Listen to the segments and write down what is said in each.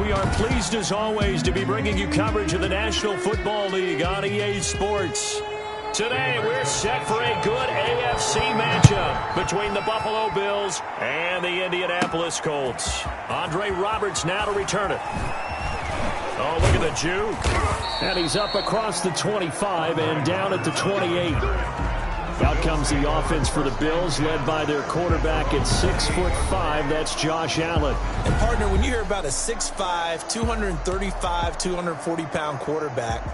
We are pleased as always to be bringing you coverage of the National Football League on EA Sports. Today we're set for a good AFC matchup between the Buffalo Bills and the Indianapolis Colts. Andre Roberts now to return it. Oh, look at the juke. And he's up across the 25 and down at the 28. Out comes the offense for the Bills, led by their quarterback at 6'5". That's Josh Allen. And, partner, when you hear about a 6'5", 235, 240-pound quarterback,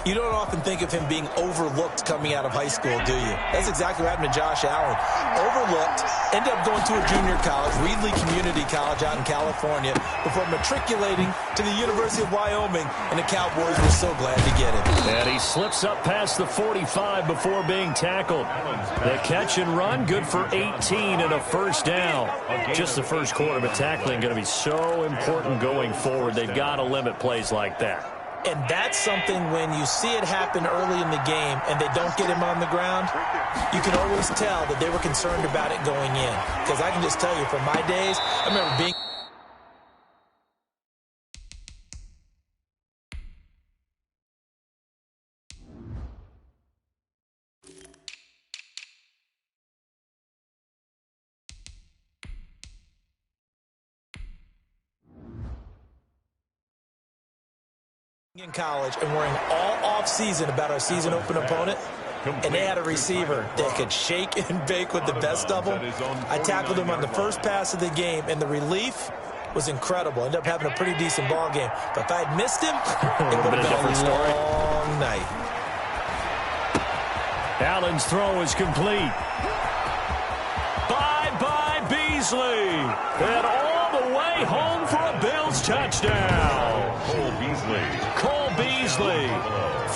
you don't often think of him being overlooked coming out of high school, do you? That's exactly what happened to Josh Allen. Overlooked, ended up going to a junior college, Reedley Community College out in California, before matriculating to the University of Wyoming, and the Cowboys were so glad to get him. And he slips up past the 45 before being tackled. The catch and run, good for 18 and a first down. Just the first quarter, but tackling going to be so important going forward. They've got to limit plays like that. And that's something when you see it happen early in the game and they don't get him on the ground, you can always tell that they were concerned about it going in. Because I can just tell you, from my days, I remember being in college and worrying all off-season about our season-open opponent, and they had a receiver that could shake and bake with the best of them. I tackled him on the first pass of the game, and the relief was incredible. Ended up having a pretty decent ball game. But if I had missed him, it would have been a long night. Allen's throw is complete. Bye-bye, Beasley. And all the way home for a Bills touchdown. Cole Beasley,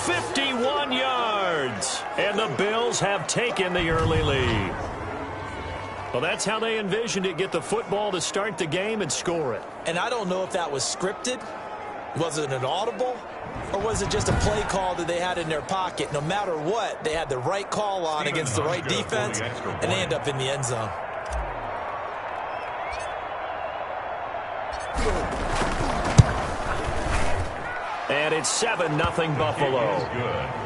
51 yards. And the Bills have taken the early lead. Well, that's how they envisioned it. Get the football to start the game and score it. And I don't know if that was scripted. Was it an audible? Or was it just a play call that they had in their pocket? No matter what, they had the right call on against the right defense, and they end up in the end zone. And it's 7-0 Buffalo.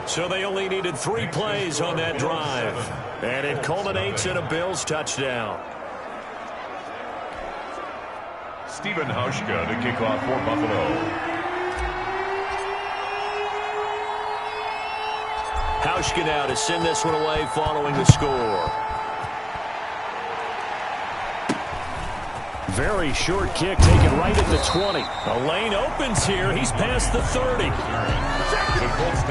So they only needed 3 plays on that drive. And it culminates in a Bills touchdown. Stephen Hauschka to kick off for Buffalo. Hauschka now to send this one away following the score. Very short kick taken right at the 20. The lane opens here. He's past the 30.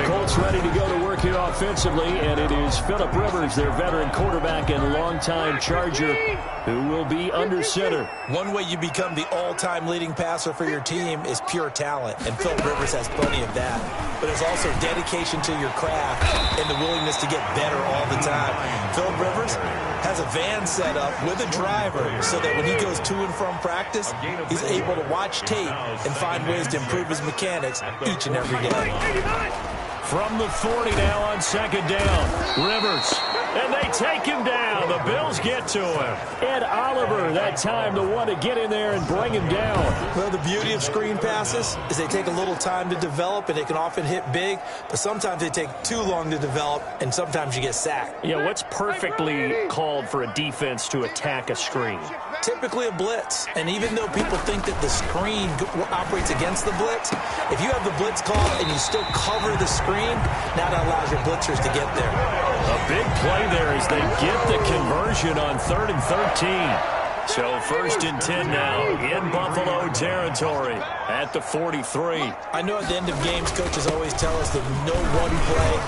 Colts ready to go to work here offensively, and it is Phillip Rivers, their veteran quarterback and longtime Charger, who will be under center. One way you become the all-time leading passer for your team is pure talent, and Phillip Rivers has plenty of that. But there's also dedication to your craft and the willingness to get better all the time. Phillip Rivers has a van set up with a driver so that when he goes to and from practice, he's able to watch tape and find ways to improve his mechanics each and every day. From the 40 now on second down. Rivers. And they take him down. The Bills get to him. Ed Oliver, that time, the one to get in there and bring him down. Well, the beauty of screen passes is they take a little time to develop, and they can often hit big, but sometimes they take too long to develop, and sometimes you get sacked. Yeah, what's perfectly called for a defense to attack a screen? Typically a blitz, and even though people think that the screen operates against the blitz, if you have the blitz call and you still cover the screen, now that allows your blitzers to get there. A big play there as they get the conversion on 3rd and 13. So 1st and 10 now in Buffalo territory at the 43. I know at the end of games, coaches always tell us that no one play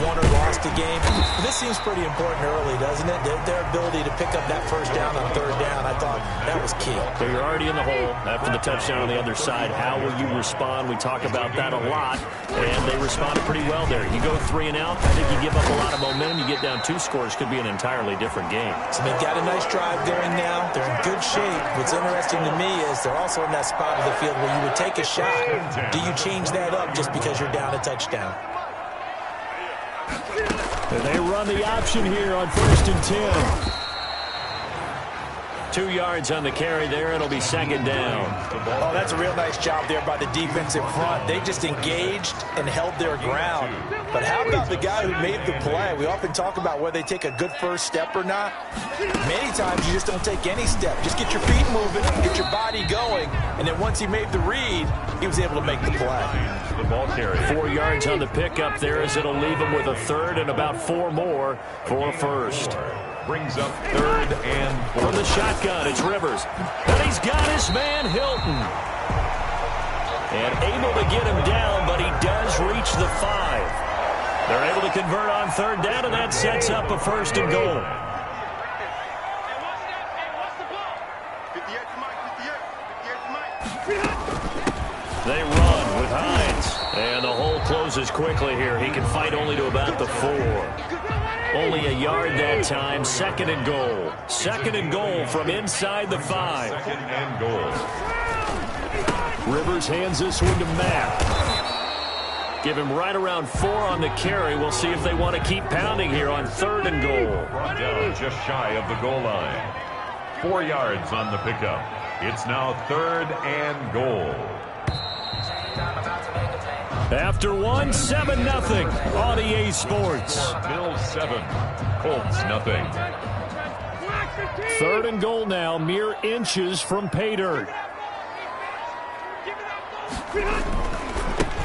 won or lost a game. But this seems pretty important early, doesn't it? Their ability to pick up that first down on 3rd down, I thought that was key. So you're already in the hole after the touchdown on the other side. How will you respond? We talk about that a lot, and they responded pretty well there. You go 3 and out, I think you give up a lot of momentum. You get down 2 scores, could be an entirely different game. So they've got a nice drive going now. They're in good shape. What's interesting to me is they're also in that spot of the field where you would take a shot. Do you change that up just because you're down a touchdown? And they run the option here on 1st and 10. 2 yards on the carry there. It'll be second down. Oh, that's a real nice job there by the defense in front. They just engaged and held their ground. But how about the guy who made the play? We often talk about whether they take a good first step or not. Many times you just don't take any step. Just get your feet moving, get your body going, and then once he made the read, he was able to make the play. The ball carrier. 4 yards on the pickup there as it'll leave him with a third and about 4 more for a first. Brings up 3rd and 4. From the shotgun, it's Rivers. And he's got his man, Hilton. And able to get him down, but he does reach the 5. They're able to convert on 3rd down, and that sets up a 1st and goal. They run with Hines. And the hole closes quickly here. He can fight only to about the 4. Only a yard that time. 2nd and goal. 2nd and goal from inside the 5. 2nd and goal. Rivers hands this one to Matt. Give him right around 4 on the carry. We'll see if they want to keep pounding here on 3rd and goal. Brought down just shy of the goal line. 4 yards on the pickup. It's now 3rd and goal. After 1, 7-0 on EA Sports. Bills 7, Colts nothing. 3rd and goal now, mere inches from pay dirt.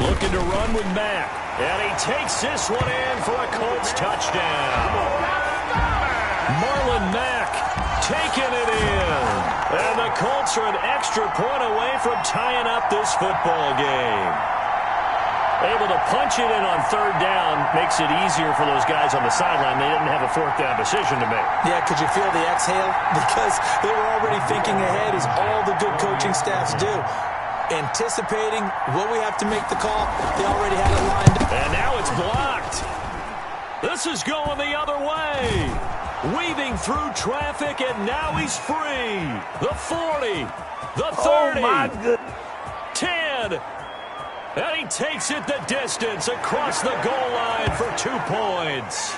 Looking to run with Mack. And he takes this one in for a Colts touchdown. Marlon Mack taking it in. And the Colts are an extra point away from tying up this football game. Able to punch it in on 3rd down makes it easier for those guys on the sideline. They didn't have a 4th down decision to make. Yeah, could you feel the exhale? Because they were already thinking ahead, as all the good coaching staffs do. Anticipating, will we have to make the call? They already had it lined up. And now it's blocked. This is going the other way. Weaving through traffic, and now he's free. The 40, the 30, Oh, my goodness. 10. And he takes it the distance across the goal line for 2 points.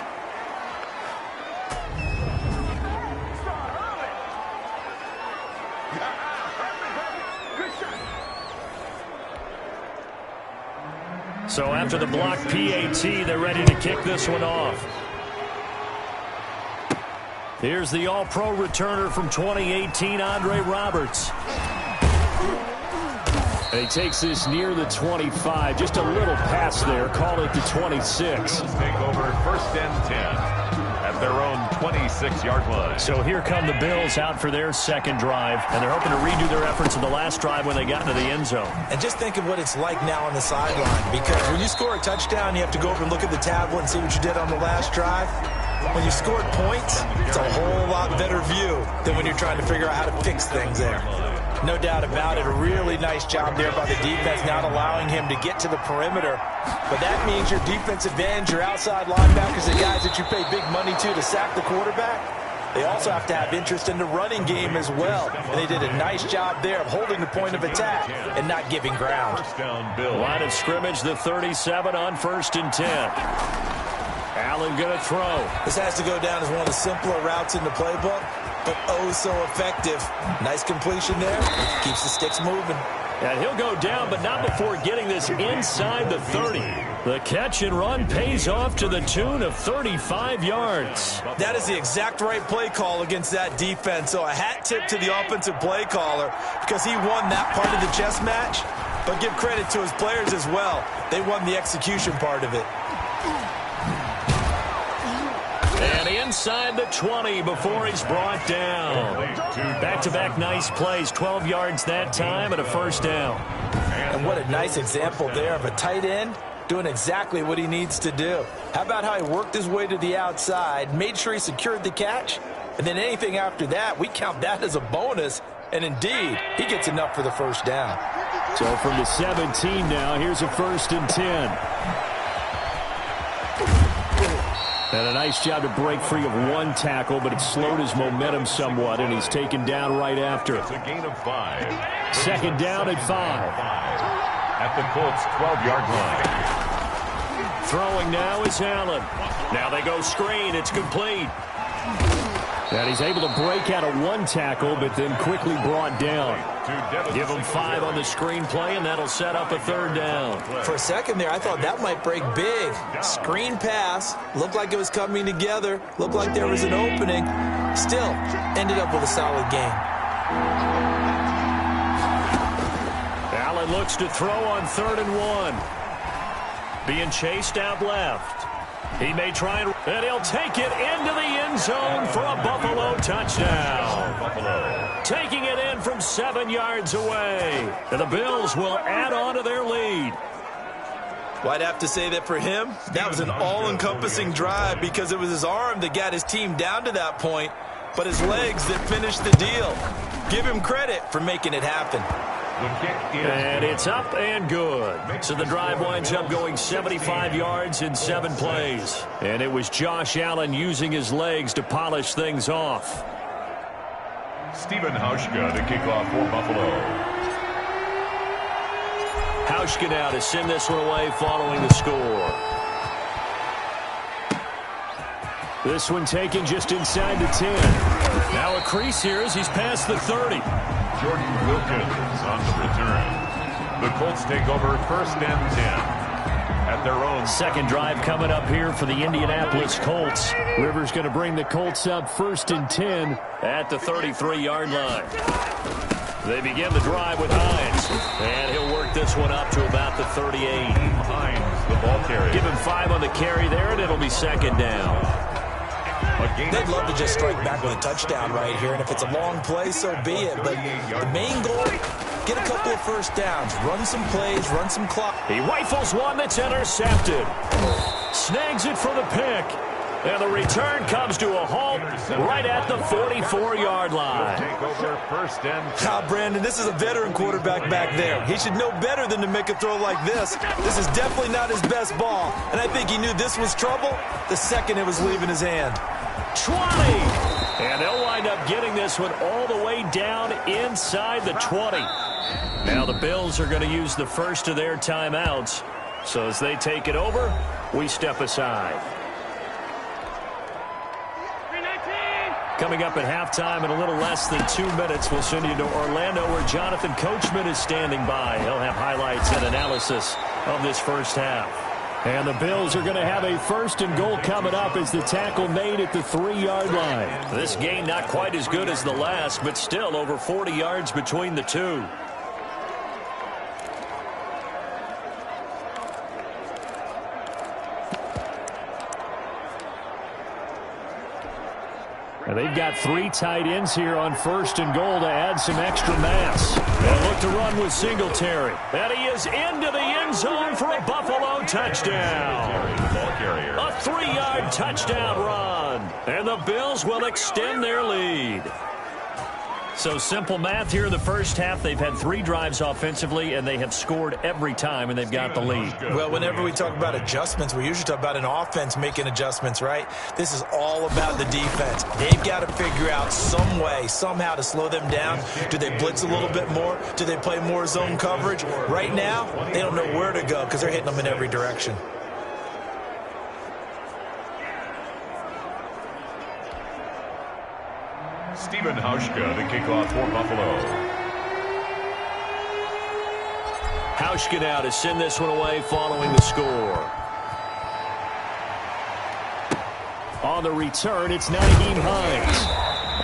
So after the blocked PAT, they're ready to kick this one off. Here's the All-Pro returner from 2018, Andre Roberts. And he takes this near the 25. Just a little pass there. Call it the 26. Take over 1st and 10 at their own 26-yard line. So here come the Bills out for their 2nd drive. And they're hoping to redo their efforts in the last drive when they got into the end zone. And just think of what it's like now on the sideline. Because when you score a touchdown, you have to go over and look at the tablet and see what you did on the last drive. When you scored points, it's a whole lot better view than when you're trying to figure out how to fix things there. No doubt about it. A really nice job there by the defense, not allowing him to get to the perimeter. But that means your defensive ends, your outside linebackers, the guys that you pay big money to sack the quarterback, they also have to have interest in the running game as well. And they did a nice job there of holding the point of attack and not giving ground. First down, Bill. Line of scrimmage, the 37 on 1st and 10. Allen going to throw. This has to go down as one of the simpler routes in the playbook, but oh so effective. Nice completion there. Keeps the sticks moving. And he'll go down, but not before getting this inside the 30. The catch and run pays off to the tune of 35 yards. That is the exact right play call against that defense. So a hat tip to the offensive play caller, because he won that part of the chess match. But give credit to his players as well. They won the execution part of it. And inside the 20 before he's brought down. Back-to-back nice plays, 12 yards that time and a 1st down. And what a nice example there of a tight end doing exactly what he needs to do. How about how he worked his way to the outside, made sure he secured the catch, and then anything after that, we count that as a bonus. And indeed, he gets enough for the 1st down. So from the 17 now, here's a 1st and 10. And a nice job to break free of 1 tackle, but it slowed his momentum somewhat, and he's taken down right after. It's a gain of 5. 2nd down at 5. At the Colts' 12-yard line. Throwing now is Allen. Now they go screen. It's complete. And he's able to break out of one tackle, but then quickly brought down. Give him 5 on the screen play, and that'll set up a 3rd down. For a second there, I thought that might break big. Screen pass. Looked like it was coming together. Looked like there was an opening. Still, ended up with a solid game. Allen looks to throw on 3rd and 1. Being chased out left. He may try and he'll take it into the end zone for a Buffalo touchdown. Taking it in from 7 yards away. And the Bills will add on to their lead. Well, I'd have to say that for him, that was an all-encompassing drive because it was his arm that got his team down to that point, but his legs that finished the deal. Give him credit for making it happen. And it's up and good. So the drive winds up going 75 yards in 7 plays. And it was Josh Allen using his legs to polish things off. Stephen Hauschka to kick off for Buffalo. Hauschka now to send this one away following the score. This one taken just inside the 10. Now a crease here as he's past the 30. Jordan Wilkins on the return. The Colts take over 1st and 10 at their own. Second drive coming up here for the Indianapolis Colts. Rivers going to bring the Colts up 1st and 10 at the 33-yard line. They begin the drive with Hines. And he'll work this one up to about the 38. Hines, the ball carrier. Give him 5 on the carry there, and it'll be 2nd down. They'd love to just strike back with a touchdown right here, and if it's a long play, so be it. But the main goal, get a couple of 1st downs, run some plays, run some clock. He rifles one that's intercepted. Snags it for the pick. And the return comes to a halt right at the 44-yard line. Take over 1st and 10. Brandon, this is a veteran quarterback back there. He should know better than to make a throw like this. This is definitely not his best ball, and I think he knew this was trouble the second it was leaving his hand. 20. And they'll wind up getting this one all the way down inside the 20. Now the Bills are going to use the first of their timeouts. So as they take it over, we step aside. Coming up at halftime in a little less than 2 minutes, we'll send you to Orlando where Jonathan Coachman is standing by. He'll have highlights and analysis of this first half. And the Bills are going to have a 1st and goal coming up as the tackle made at the 3-yard line. This game not quite as good as the last, but still over 40 yards between the two. And they've got 3 tight ends here on 1st and goal to add some extra mass. They'll look to run with Singletary. And he is into the end zone for a Buffalo touchdown. A 3-yard touchdown run. And the Bills will extend their lead. So simple math here in the first half. They've had 3 drives offensively, and they have scored every time, and they've got the lead. Well, whenever we talk about adjustments, we usually talk about an offense making adjustments, right? This is all about the defense. They've got to figure out some way, somehow to slow them down. Do they blitz a little bit more? Do they play more zone coverage? Right now, they don't know where to go because they're hitting them in every direction. Stephen Hauschka to kick off for Buffalo. Hauschka now to send this one away following the score. On the return, it's Nyheim Hines.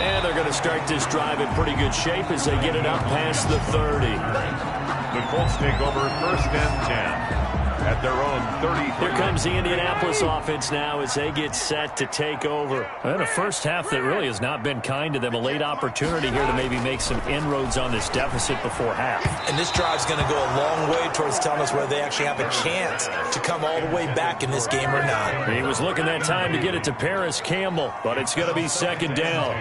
And they're going to start this drive in pretty good shape as they get it up past the 30. The Colts take over 1st and 10. At their own 30. Here comes the Indianapolis offense now as they get set to take over. And a first half that really has not been kind to them. A late opportunity here to maybe make some inroads on this deficit before half. And this drive's going to go a long way towards telling us whether they actually have a chance to come all the way back in this game or not. He was looking that time to get it to Paris Campbell, but it's going to be 2nd down.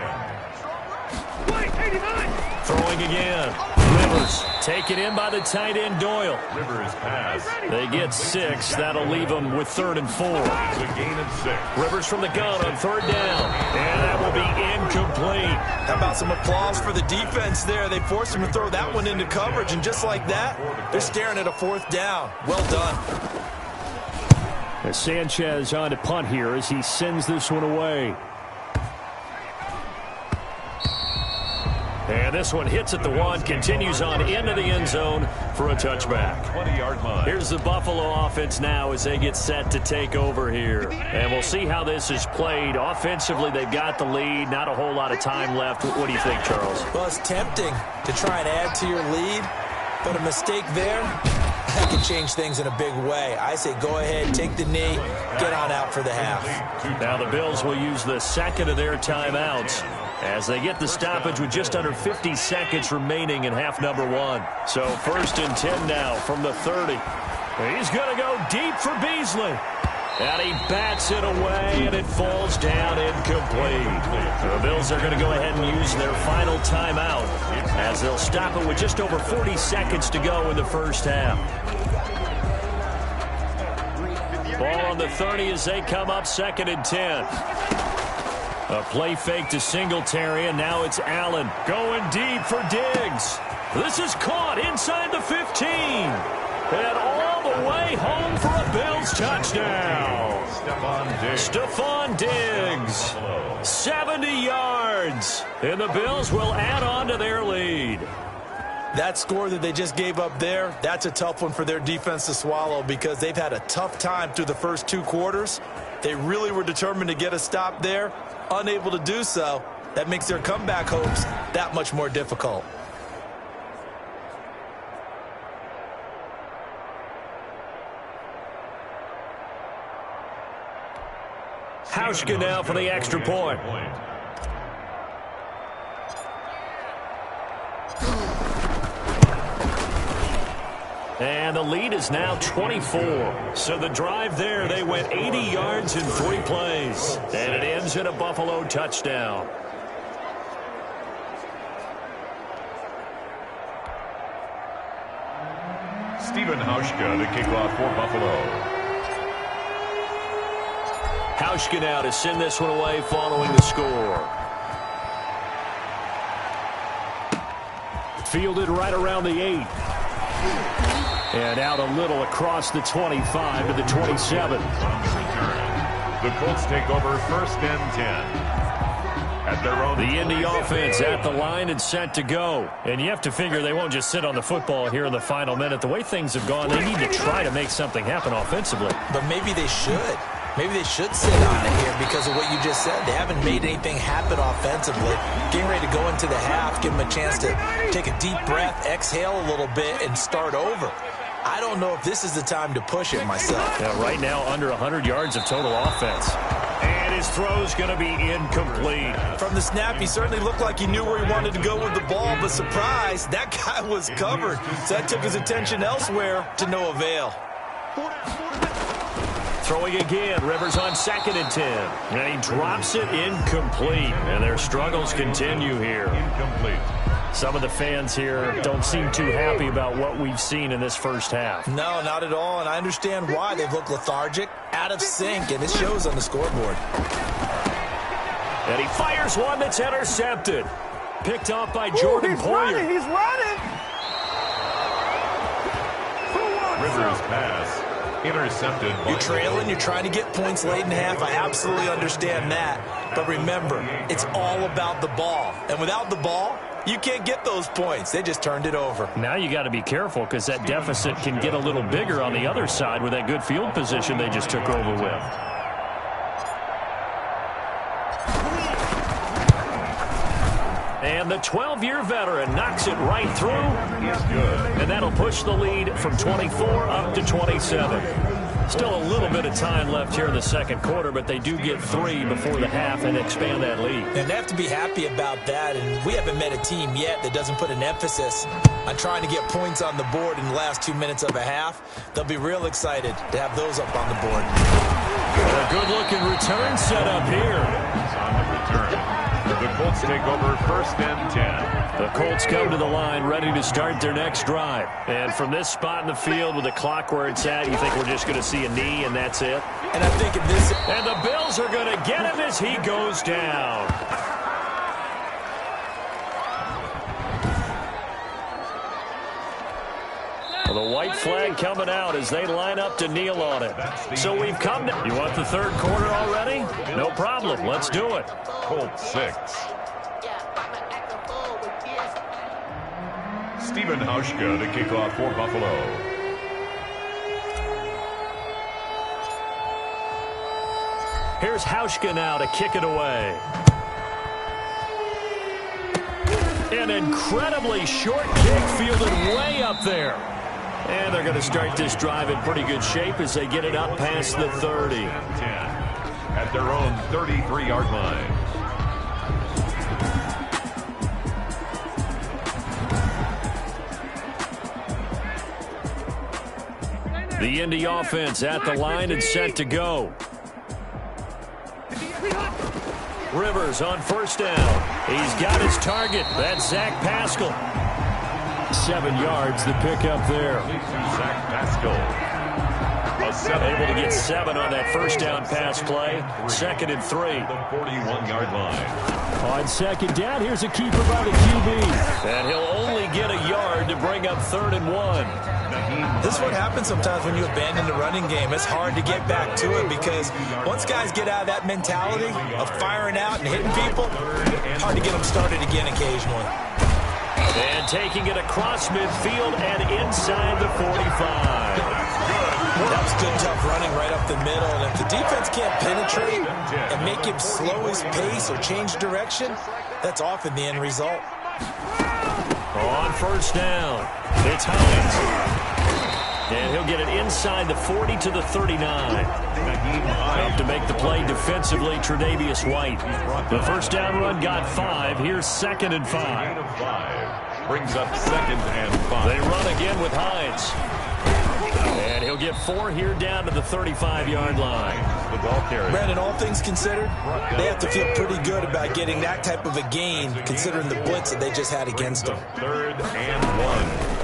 Throwing again. Rivers taken in by the tight end Doyle. Rivers pass. They get 6. That'll leave them with 3rd and 4. It's a gain of 6. Rivers from the gun on 3rd down. And that will be incomplete. How about some applause for the defense there? They forced him to throw that one into coverage, and just like that, they're staring at a 4th down. Well done. As Sanchez on to punt here as he sends this one away. And this one hits at the 1, continues on into the end zone for a touchback. 20-yard line. Here's the Buffalo offense now as they get set to take over here. And we'll see how this is played. Offensively, they've got the lead. Not a whole lot of time left. What do you think, Charles? Well, it's tempting to try and add to your lead, but a mistake there, that can change things in a big way. I say go ahead, take the knee, get on out for the half. Now the Bills will use the second of their timeouts as they get the stoppage with just under 50 seconds remaining in half number 1. So 1st and 10 now from the 30. He's going to go deep for Beasley. And he bats it away, and it falls down incomplete. The Bills are going to go ahead and use their final timeout as they'll stop it with just over 40 seconds to go in the first half. Ball on the 30 as they come up 2nd and 10. A play fake to Singletary, and now it's Allen going deep for Diggs. This is caught inside the 15. And all the way home for a Bills touchdown. Stephon Diggs, 70 yards. And the Bills will add on to their lead. That score that they just gave up there, that's a tough one for their defense to swallow because they've had a tough time through the first 2 quarters. They really were determined to get a stop there. Unable to do so, that makes their comeback hopes that much more difficult. Hauschka now for the extra point. And the lead is now 24. So the drive there, they went 80 yards in 3 plays. And it ends in a Buffalo touchdown. Stephen Hauschka to kick off for Buffalo. Hauschka now to send this one away following the score. Fielded right around the 8. And out a little across the 25 to the 27. The Colts take over 1st and 10. At their own. The Indy offense at the line and set to go. And you have to figure they won't just sit on the football here in the final minute. The way things have gone, they need to try to make something happen offensively. But maybe they should. Maybe they should sit on it here because of what you just said. They haven't made anything happen offensively. Getting ready to go into the half, give them a chance to take a deep breath, exhale a little bit, and start over. I don't know if this is the time to push it myself. Now, right now, under 100 yards of total offense. And his throw's going to be incomplete. From the snap, he certainly looked like he knew where he wanted to go with the ball, but surprise, that guy was covered. So that took his attention elsewhere to no avail. Throwing again, Rivers on 2nd and 10. And he drops it incomplete. And their struggles continue here. Incomplete. Some of the fans here don't seem too happy about what we've seen in this first half. No, not at all, and I understand why. They've looked lethargic, out of sync, and it shows on the scoreboard. And he fires one that's intercepted. Picked off by Jordan Poyer. He's running. Rivers pass. Intercepted. You're trailing, you're trying to get points late in half. I absolutely understand that. But remember, it's all about the ball. And without the ball, you can't get those points. They just turned it over. Now you got to be careful because that deficit can get a little bigger on the other side with that good field position they just took over with. And the 12-year veteran knocks it right through. He's good. And that'll push the lead from 24 up to 27. Still a little bit of time left here in the second quarter, but they do get 3 before the half and expand that lead. And they have to be happy about that, and we haven't met a team yet that doesn't put an emphasis on trying to get points on the board in the last 2 minutes of a half. They'll be real excited to have those up on the board. A good-looking return set up here. On the return. The Colts take over 1st and 10. The Colts come to the line ready to start their next drive. And from this spot in the field with the clock where it's at, you think we're just going to see a knee and that's it? And I think in this... And the Bills are going to get him as he goes down. Well, the white flag coming out as they line up to kneel on it. So we've come to... You want the third quarter already? No problem. Let's do it. Colts 6. Stephen Hauschka to kick off for Buffalo. Here's Hauschka now to kick it away. An incredibly short kick fielded way up there. And they're going to start this drive in pretty good shape as they get it up past the 30. 10 at their own 33-yard line. The Indy offense at the line and set to go. Rivers on first down. He's got his target. That's Zach Pascal. 7 yards the pickup there. Zach Pascal. Able to get 7 on that first down pass play. 2nd and 3. The 41-yard line. On second down, here's a keeper by the QB. And he'll only get a yard to bring up 3rd and 1. This is what happens sometimes when you abandon the running game. It's hard to get back to it because once guys get out of that mentality of firing out and hitting people, hard to get them started again occasionally. And taking it across midfield and inside the 45. That was good, tough running right up the middle. And if the defense can't penetrate and make him slow his pace or change direction, that's often the end result. On first down, it's Hines. And he'll get it inside the 40 to the 39. Up to make the play defensively, Tre'Davious White. The first down run got 5. Here's 2nd and 5. Brings up 2nd and 5. They run again with Hines. And he'll get 4 here down to the 35-yard line. The ball carrier. Brandon, all things considered, they have to feel pretty good about getting that type of a gain considering the blitz that they just had against them. 3rd and 1.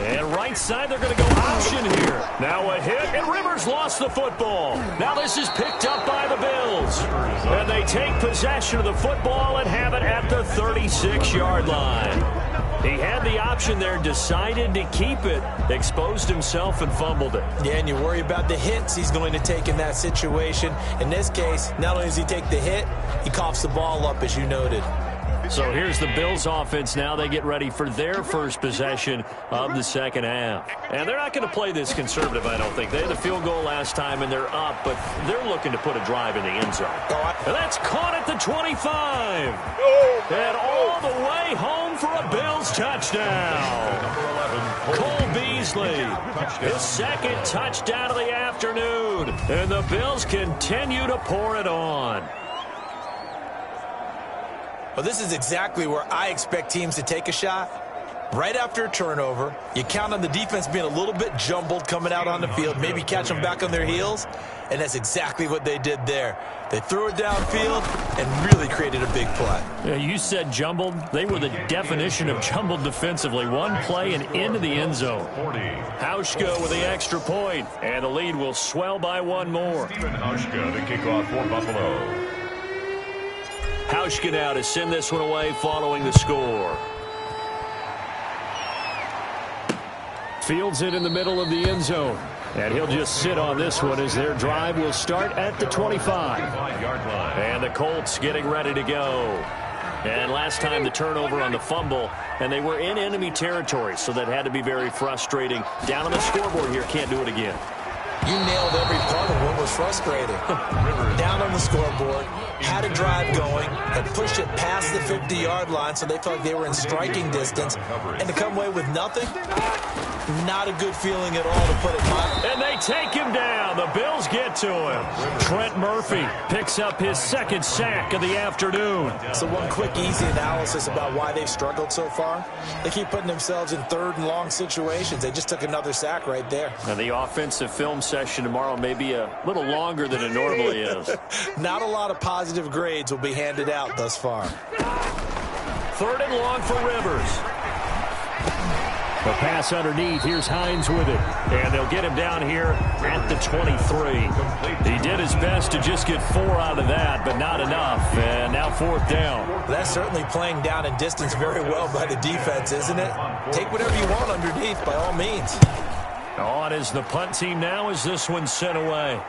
And right side, they're going to go option here. Now a hit, and Rivers lost the football. Now this is picked up by the Bills. And they take possession of the football and have it at the 36-yard line. He had the option there, decided to keep it, exposed himself and fumbled it. Yeah, and you worry about the hits he's going to take in that situation. In this case, not only does he take the hit, he coughs the ball up, as you noted. So here's the Bills offense now. They get ready for their first possession of the second half. And they're not going to play this conservative, I don't think. They had the field goal last time, and they're up, but they're looking to put a drive in the end zone. And that's caught at the 25. And all the way home for a Bills touchdown. Cole Beasley, his 2nd touchdown of the afternoon. And the Bills continue to pour it on. Well, this is exactly where I expect teams to take a shot. Right after a turnover, you count on the defense being a little bit jumbled coming out on the field, maybe catch them back on their heels, and that's exactly what they did there. They threw it downfield and really created a big play. Yeah, you said jumbled. They were the definition of jumbled defensively. One play and into the end zone. Hauschka with the extra point, and the lead will swell by 1 more. Stephen Hauschka to kick off for Buffalo. Hauschka now to send this one away following the score. Fields it in the middle of the end zone. And he'll just sit on this one as their drive will start at the 25. And the Colts getting ready to go. And last time the turnover on the fumble, and they were in enemy territory, so that had to be very frustrating. Down on the scoreboard here, can't do it again. You nailed every part of what was frustrating. Down on the scoreboard, had a drive going, had pushed it past the 50-yard line so they felt like they were in striking distance, and to come away with nothing, not a good feeling at all, to put it mildly. And they take him down. The Bills get to him. Trent Murphy picks up his 2nd sack of the afternoon. So one quick, easy analysis about why they've struggled so far. They keep putting themselves in 3rd and long situations. They just took another sack right there. And the offensive film session tomorrow may be a little longer than it normally is. Not a lot of positive grades will be handed out thus far. 3rd and long for Rivers. The pass underneath. Here's Hines with it. And they'll get him down here at the 23. He did his best to just get 4 out of that, but not enough. And now 4th down. That's certainly playing down in distance very well by the defense, isn't it? Take whatever you want underneath by all means. On is the punt team now as this one's sent away.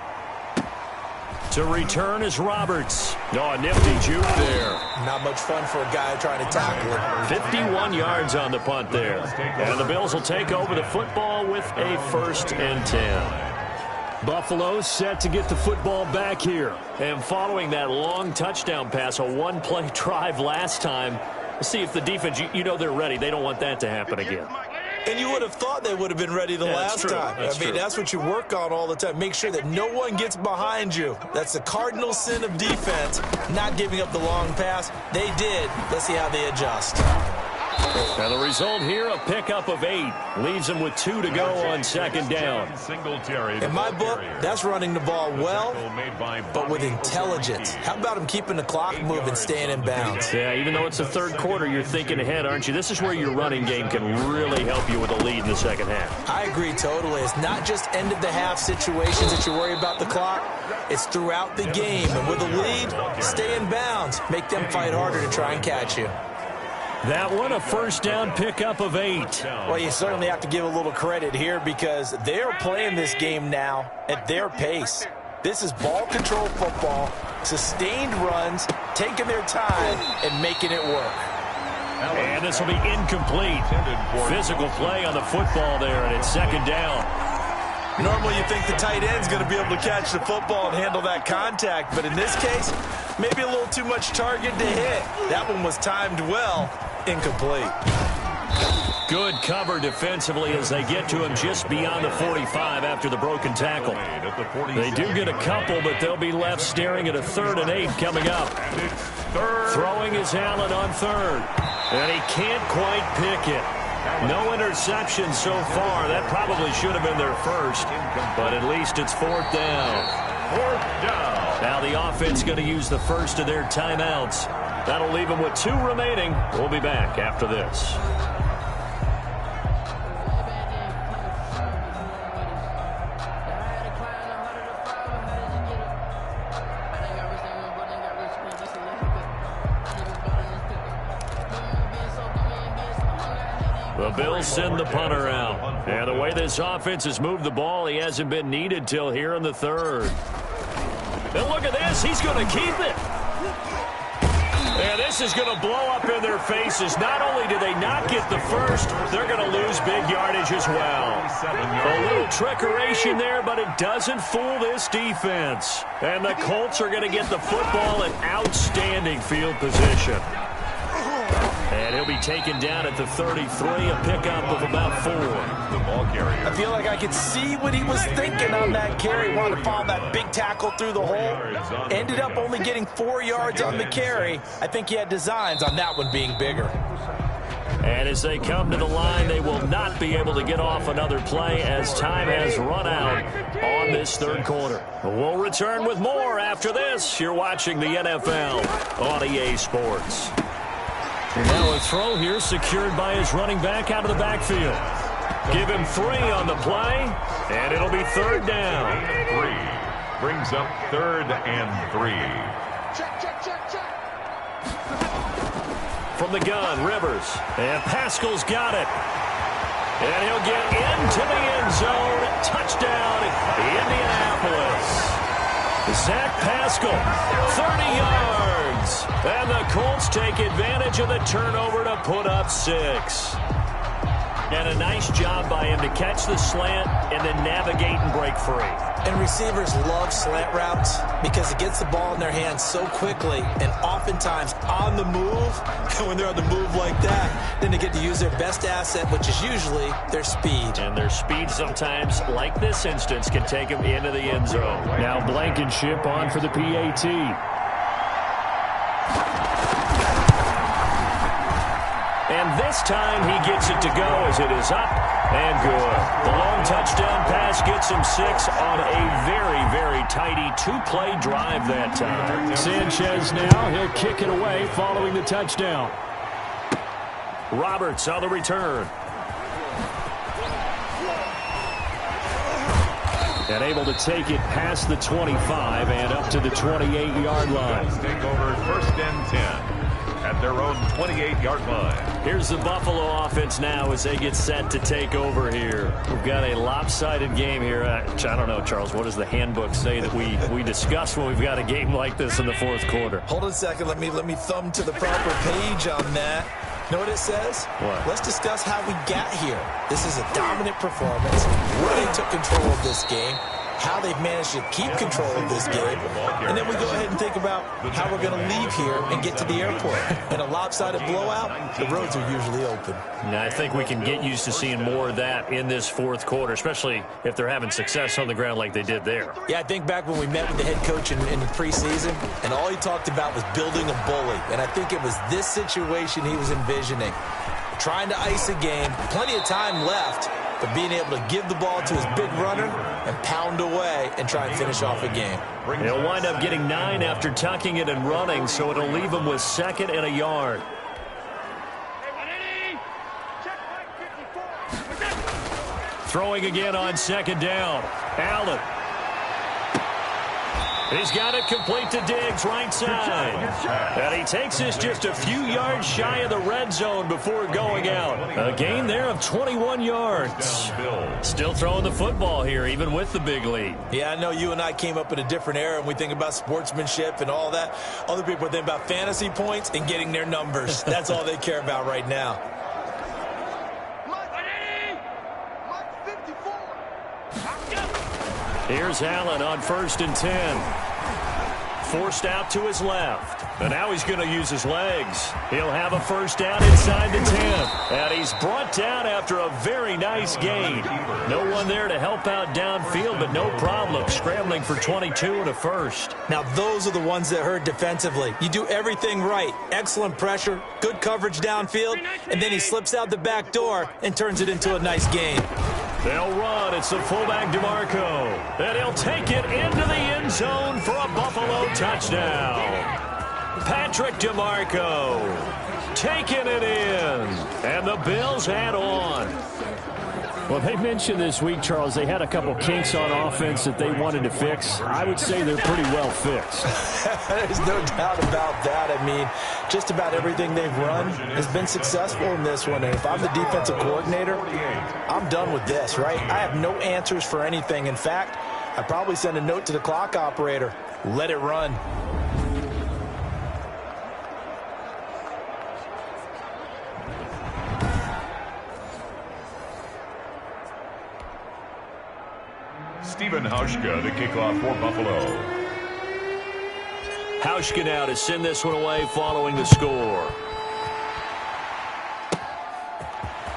To return is Roberts. Oh, a nifty juke there. Not much fun for a guy trying to tackle it. 51 yards on the punt there. And the Bills will take over the football with a 1st and 10. Buffalo set to get the football back here. And following that long touchdown pass, a one-play drive last time, let's see if the defense, you know they're ready. They don't want that to happen again. And you would have thought they would have been ready the last time. I mean, that's what you work on all the time. Make sure that no one gets behind you. That's the cardinal sin of defense, not giving up the long pass. They did. Let's see how they adjust. And the result here, a pickup of 8. Leaves them with 2 to go on 2nd down. In my book, that's running the ball well, but with intelligence. How about him keeping the clock moving, staying in bounds? Yeah, even though it's the 3rd quarter, you're thinking ahead, aren't you? This is where your running game can really help you with a lead in the 2nd half. I agree totally. It's not just end-of-the-half situations that you worry about the clock. It's throughout the game. And with a lead, stay in bounds. Make them fight harder to try and catch you. That one, a 1st down pickup of 8. Well, you certainly have to give a little credit here because they're playing this game now at their pace. This is ball control football, sustained runs, taking their time, and making it work. And this will be incomplete. Physical play on the football there, and it's 2nd down. Normally you think the tight end's going to be able to catch the football and handle that contact, but in this case, maybe a little too much target to hit. That one was timed well. Incomplete. Good cover defensively as they get to him just beyond the 45 after the broken tackle. They do get a couple, but they'll be left staring at a 3rd and 8 coming up. Throwing his Allen on 3rd. And he can't quite pick it. No interception so far. That probably should have been their 1st, but at least it's 4th down. 4th down. Now the offense going to use the 1st of their timeouts. That'll leave them with 2 remaining. We'll be back after this. The Bills send the punter out. And the way this offense has moved the ball, he hasn't been needed till here in the 3rd. And look at this. He's going to keep it. And this is going to blow up in their faces. Not only do they not get the 1st, they're going to lose big yardage as well. A little trickeration there, but it doesn't fool this defense. And the Colts are going to get the football in outstanding field position. And he'll be taken down at the 33, a pickup of about 4. The ball carrier. I feel like I could see what he was thinking on that carry. Wanted to follow that big tackle through the hole. Ended up only getting 4 yards on the carry. I think he had designs on that one being bigger. And as they come to the line, they will not be able to get off another play as time has run out on this 3rd quarter. We'll return with more after this. You're watching the NFL on EA Sports. And now a throw here secured by his running back out of the backfield. Give him 3 on the play, and it'll be 3rd down. 3 brings up 3rd and 3. From the gun, Rivers. And Pascal's got it. And he'll get into the end zone. Touchdown, Indianapolis. Zach Pascal, 30 yards. And the Colts take advantage of the turnover to put up 6. And a nice job by him to catch the slant and then navigate and break free. And receivers love slant routes because it gets the ball in their hands so quickly and oftentimes on the move. And when they're on the move like that, then they get to use their best asset, which is usually their speed. And their speed sometimes, like this instance, can take them into the end zone. Now Blankenship on for the PAT. And this time he gets it to go as it is up and good. The long touchdown pass gets him 6 on a very, very tidy 2-play drive that time. Sanchez now, he'll kick it away following the touchdown. Roberts on the return. And able to take it past the 25 and up to the 28-yard line. Take over 1st and 10 at their own 28-yard line. Here's the Buffalo offense now as they get set to take over here. We've got a lopsided game here. I don't know, Charles, what does the handbook say that we discuss when we've got a game like this in the fourth quarter? Hold on a second. Let me thumb to the proper page on that. You know what it says? What? Let's discuss how we got here. This is a dominant performance. Where they took control of this game. How they've managed to keep control of this game. And then we go ahead and think about how we're going to leave here and get to the airport. In a lopsided blowout, the roads are usually open. Now, I think we can get used to seeing more of that in this fourth quarter, especially if they're having success on the ground like they did there. Yeah, I think back when we met with the head coach in the preseason, and all he talked about was building a bully. And I think it was this situation he was envisioning. Trying to ice a game, plenty of time left, but being able to give the ball to his big runner and pound away and try and finish off a game. He'll wind up getting 9 after tucking it and running, so it'll leave him with 2nd and a yard. Throwing again on 2nd down. Allen. He's got it complete to Diggs, right side. And he takes this just a few yards shy of the red zone before going out. A gain there of 21 yards. Still throwing the football here, even with the big lead. Yeah, I know you and I came up in a different era, and we think about sportsmanship and all that. Other people think about fantasy points and getting their numbers. That's all they care about right now. Here's Allen on 1st and 10. Forced out to his left. And now he's going to use his legs. He'll have a first down inside the 10. And he's brought down after a very nice gain. No one there to help out downfield, but no problem. Scrambling for 22 and a first. Now, those are the ones that hurt defensively. You do everything right. Excellent pressure, good coverage downfield, and then he slips out the back door and turns it into a nice gain. They'll run. It's the fullback, DeMarco. And he'll take it into the end zone for a Buffalo touchdown. Patrick DeMarco taking it in. And the Bills head on. Well, they mentioned this week, Charles, they had a couple kinks on offense that they wanted to fix. I would say they're pretty well fixed. There's no doubt about that. I mean, just about everything they've run has been successful in this one. And if I'm the defensive coordinator, I'm done with this, right? I have no answers for anything. In fact, I'd probably send a note to the clock operator. Let it run. Stephen Hauschka, the kickoff for Buffalo. Hauschka now to send this one away following the score.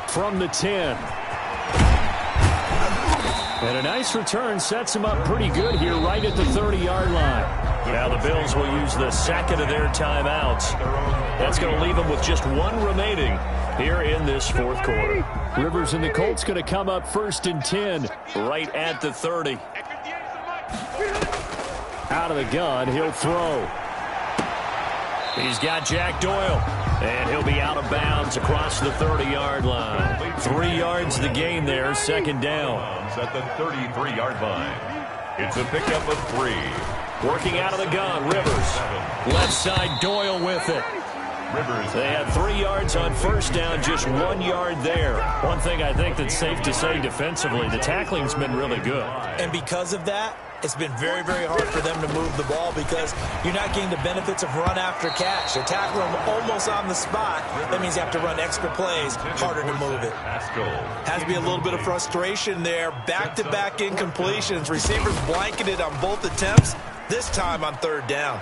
From the 10. And a nice return sets him up pretty good here right at the 30-yard line. Now the Bills will use the 2nd of their timeouts. That's going to leave them with just 1 remaining here in this fourth quarter. Rivers and the Colts going to come up 1st and 10 right at the 30. Out of the gun, he'll throw. He's got Jack Doyle, and he'll be out of bounds across the 30-yard line. 3 yards the gain there, 2nd down. At the 33-yard line. It's a pickup of 3. Working out of the gun, Rivers. Left side, Doyle with it. They had 3 yards on first down, just 1 yard there. One thing I think that's safe to say defensively, the tackling's been really good. And because of that, it's been very, very hard for them to move the ball because you're not getting the benefits of run after catch. They're tackling them almost on the spot. That means you have to run extra plays, harder to move it. Has to be a little bit of frustration there. Back-to-back incompletions. Receivers blanketed on both attempts, this time on 3rd down.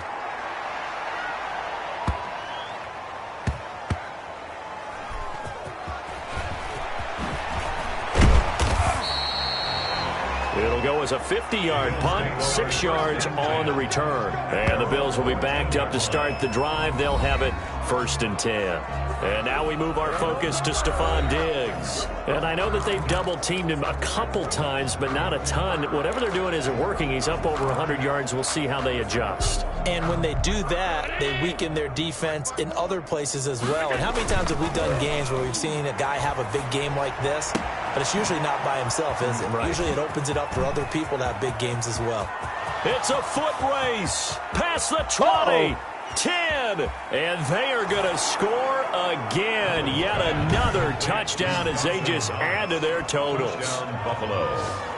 It'll go as a 50-yard punt, 6 yards on the return. And the Bills will be backed up to start the drive. They'll have it 1st and 10. And now we move our focus to Stephon Diggs. And I know that they've double-teamed him a couple times, but not a ton. Whatever they're doing isn't working. He's up over 100 yards. We'll see how they adjust. And when they do that, they weaken their defense in other places as well. And how many times have we done games where we've seen a guy have a big game like this? But it's usually not by himself, is it? Right. Usually it opens it up for other people to have big games as well. It's a foot race. Past the 20. 10. And they are going to score again. Yet another touchdown as they just add to their totals. Touchdown, Buffalo.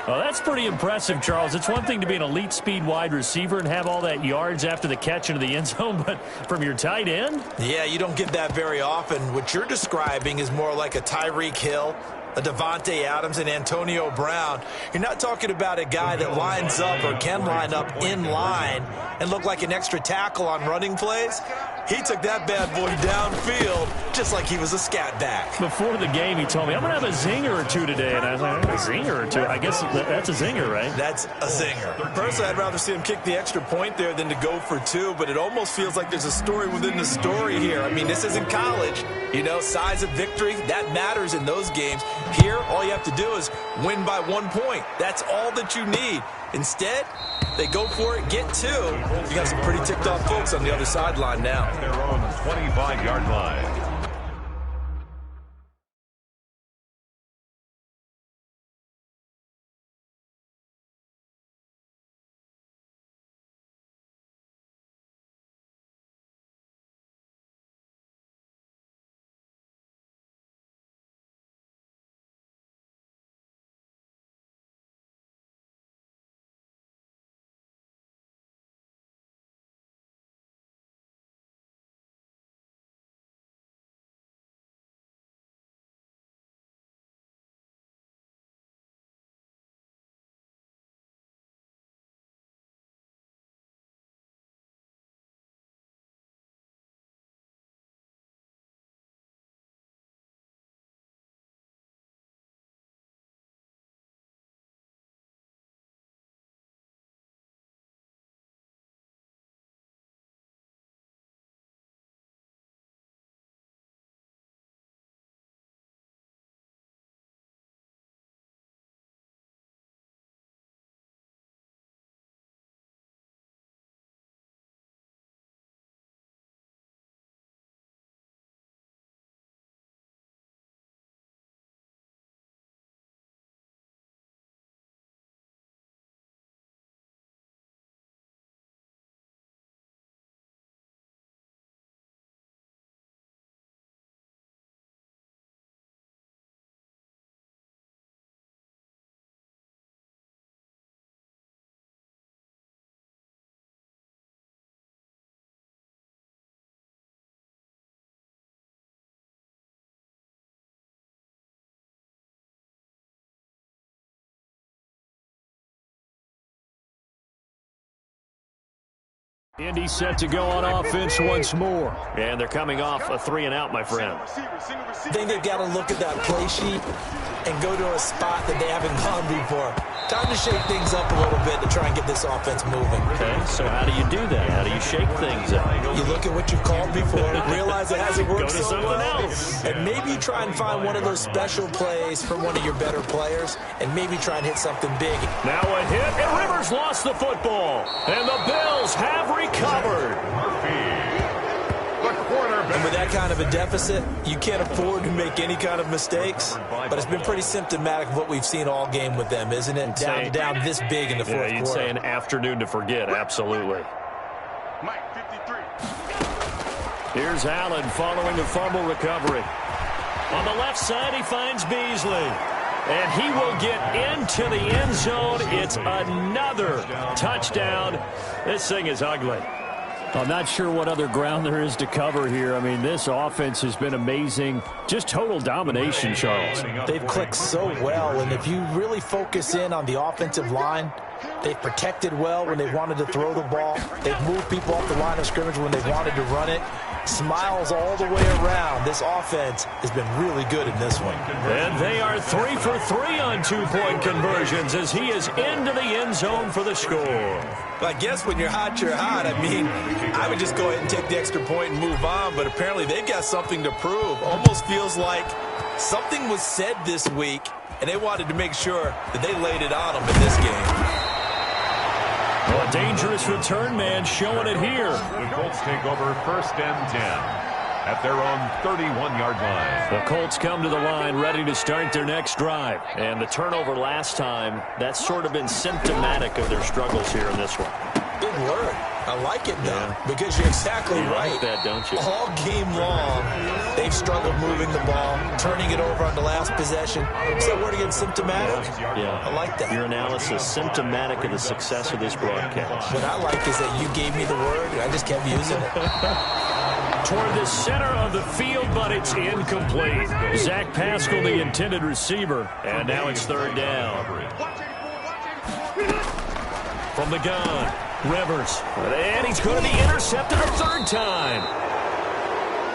Well, that's pretty impressive, Charles. It's one thing to be an elite speed wide receiver and have all that yards after the catch into the end zone, but from your tight end? Yeah, you don't get that very often. What you're describing is more like a Tyreek Hill, a Devontae Adams, and Antonio Brown. You're not talking about a guy that lines up or can line up in line and look like an extra tackle on running plays. He took that bad boy downfield just like he was a scat back. Before the game, he told me, I'm going to have a zinger or two today. And I was like, a zinger or two? I guess that's a zinger, right? That's a zinger. Personally, I'd rather see him kick the extra point there than to go for two, but it almost feels like there's a story within the story here. I mean, this isn't college. You know, size of victory, that matters in those games. Here, all you have to do is win by 1 point. That's all that you need. Instead, they go for it, get two. You got some pretty ticked off folks on the other sideline now. Their own 25-yard line. Indy set to go on offense once more. And they're coming off a 3-and-out, my friend. I think they've got to look at that play sheet and go to a spot that they haven't gone before. Time to shake things up a little bit to try and get this offense moving. Okay, so how do you do that? How do you shake things up? You look at what you've called before, realize it hasn't worked Go to so something well, else. and maybe you try and find one of those special plays from one of your better players, and maybe try and hit something big. Now a hit, and Rivers lost the football. And the Bills have recovered. And with that kind of a deficit, you can't afford to make any kind of mistakes. But it's been pretty symptomatic of what we've seen all game with them, isn't it? Down this big in the fourth you'd quarter. say an afternoon to forget, absolutely. Here's Allen following a fumble recovery. On the left side, he finds Beasley. And he will get into the end zone. It's another touchdown. This thing is ugly. I'm not sure what other ground there is to cover here. I mean, this offense has been amazing. Just total domination, Charles. They've clicked so well, and if you really focus in on the offensive line, they've protected well when they wanted to throw the ball. They've moved people off the line of scrimmage when they wanted to run it. Smiles all the way around. This offense has been really good in this one. And they are 3 for 3 on two-point conversions as he is into the end zone for the score. But I guess when you're hot, you're hot. I mean, I would just go ahead and take the extra point and move on, but apparently they've got something to prove. Almost feels like something was said this week, and they wanted to make sure that they laid it on them in this game. Well, a dangerous return man showing it here. The Colts take over 1st and 10 at their own 31-yard line. The Colts come to the line ready to start their next drive. And the turnover last time, that's sort of been symptomatic of their struggles here in this one. Big word. I like it, though, because you're exactly right. Like that, don't you? All game long, they've struggled moving the ball, turning it over on the last possession. Is that word again, symptomatic? Yeah. I like that. Your analysis, symptomatic of the success of this broadcast. What I like is that you gave me the word, and I just kept using it. Toward the center of the field, but it's incomplete. Zach Pascal, the intended receiver, and now it's third down. From the gun, Rivers, and he's going to be intercepted a third time.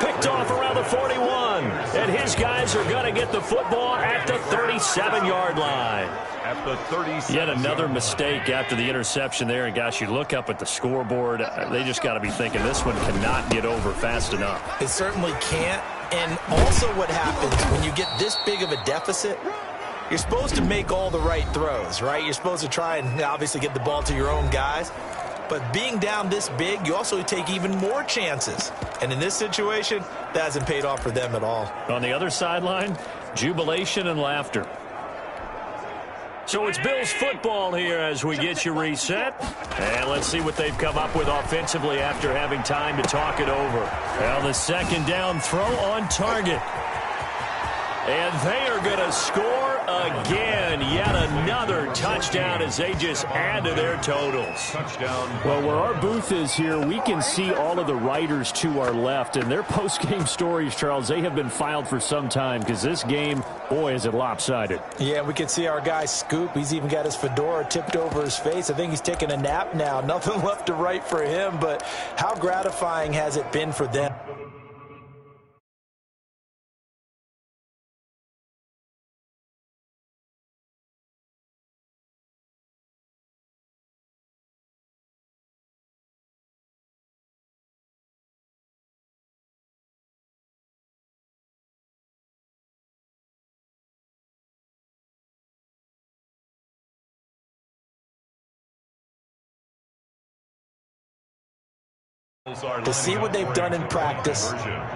Picked off around the 41, and his guys are going to get the football at the 37-yard line. At the 37. Yet another mistake after the interception there, and gosh, you look up at the scoreboard, they just got to be thinking this one cannot get over fast enough. It certainly can't, and also what happens when you get this big of a deficit, you're supposed to make all the right throws, right? You're supposed to try and obviously get the ball to your own guys. But being down this big, you also take even more chances. And in this situation, that hasn't paid off for them at all. On the other sideline, jubilation and laughter. So it's Bills football here as we get you reset. And let's see what they've come up with offensively after having time to talk it over. Well, the second down throw on target. And they are going to score again. Yet another touchdown as they just add to their totals. Touchdown. Well, where our booth is here, we can see all of the writers to our left. And their post-game stories, Charles, they have been filed for some time because this game, boy, is it lopsided. Yeah, we can see our guy Scoop. He's even got his fedora tipped over his face. I think he's taking a nap now. Nothing left to write for him, but how gratifying has it been for them? To see what they've done in practice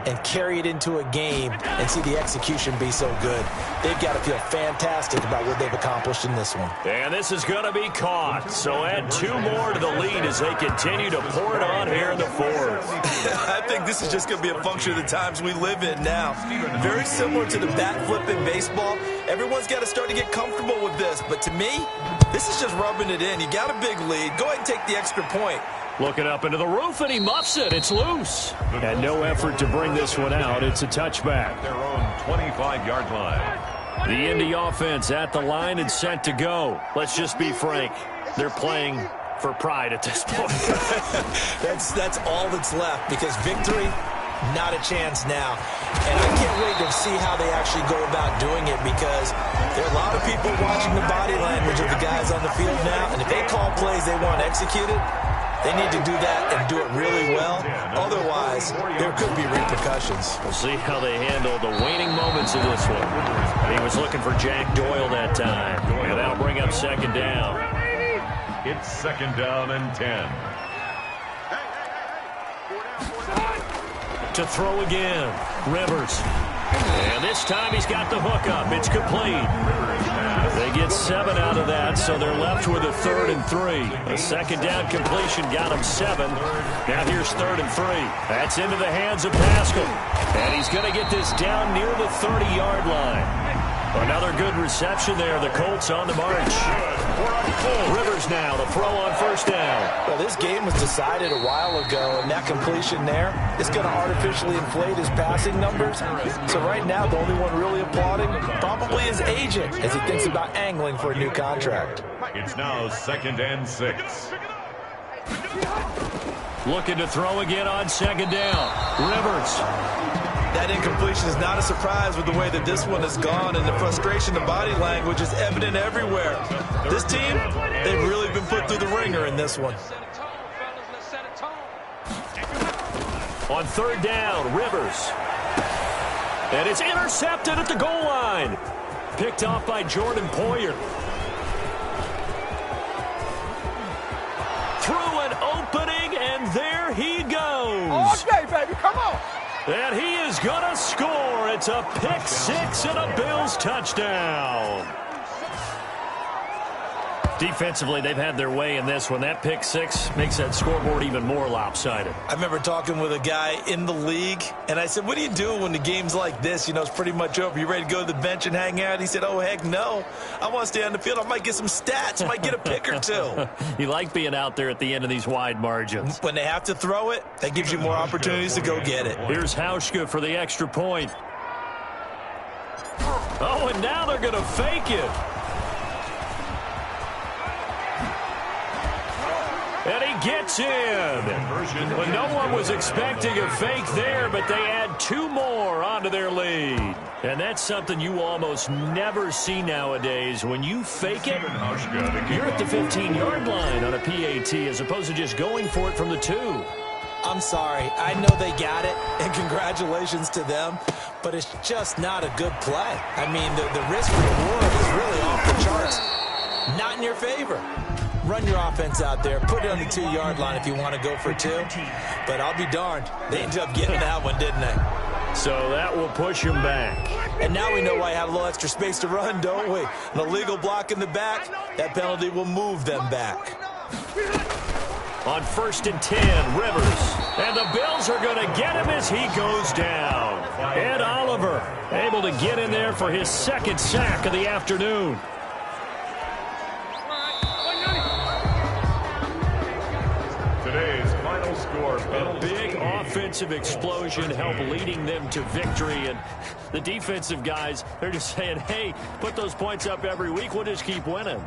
and carry it into a game and see the execution be so good, they've got to feel fantastic about what they've accomplished in this one. And this is going to be caught. So add two more to the lead as they continue to pour it on here in the fourth. I think this is just going to be a function of the times we live in now. Very similar to the bat flip in baseball. Everyone's got to start to get comfortable with this. But to me, this is just rubbing it in. You got a big lead. Go ahead and take the extra point. Looking up into the roof, and he muffs it. It's loose. And no effort to bring this one out. It's a touchback. Their own 25-yard line. The Indy offense at the line and set to go. Let's just be frank. They're playing for pride at this point. That's all that's left because victory, not a chance now. And I can't wait to see how they actually go about doing it because there are a lot of people watching the body language of the guys on the field now. And if they call plays they want executed, they need to do that and do it really well. Otherwise, there could be repercussions. We'll see how they handle the waning moments of this one. He was looking for Jack Doyle that time. And that'll bring up second down. It's second down and 10. To throw again, Rivers. And this time he's got the hook up. It's complete. They get 7 out of that, so they're left with a 3rd and 3. A second down completion got him 7. Now here's 3rd and 3. That's into the hands of Pascal. And he's going to get this down near the 30-yard line. Another good reception there. The Colts on the march. Rivers now to throw on first down. Well, this game was decided a while ago, and that completion there is going to artificially inflate his passing numbers. So right now, the only one really applauding probably his agent as he thinks about angling for a new contract. It's now 2nd and 6. Looking to throw again on second down. Rivers. That incompletion is not a surprise with the way that this one has gone, and the frustration, the body language is evident everywhere. This team, they've really been put through the ringer in this one. On third down, Rivers. And it's intercepted at the goal line. Picked off by Jordan Poyer. Through an opening, and there he goes. All day, baby, come on. And he is going to score. It's a pick 6 and a Bills touchdown. Defensively, they've had their way in this one. That pick six makes that scoreboard even more lopsided. I remember talking with a guy in the league, and I said, what do you do when the game's like this? You know, it's pretty much over. You ready to go to the bench and hang out? He said, oh, heck no. I want to stay on the field. I might get some stats. I might get a pick or two. You like being out there at the end of these wide margins. When they have to throw it, that gives you more opportunities to go get it. Here's Hauschka for the extra point. Oh, and now they're going to fake it. And he gets in. Well, no one was expecting a fake there, but they add two more onto their lead. And that's something you almost never see nowadays. When you fake it, you're at the 15-yard line on a PAT as opposed to just going for it from the 2. I'm sorry. I know they got it, and congratulations to them, but it's just not a good play. I mean, the risk reward is really off the charts. Not in your favor. Run your offense out there. Put it on the 2-yard line if you want to go for 2. But I'll be darned. They ended up getting that one, didn't they? So that will push him back. And now we know why I have a little extra space to run, don't we? An illegal block in the back, that penalty will move them back. On 1st and 10, Rivers. And the Bills are going to get him as he goes down. Ed Oliver able to get in there for his second sack of the afternoon. Today's final score. A big offensive explosion helped leading them to victory. And the defensive guys, they're just saying, hey, put those points up every week. We'll just keep winning.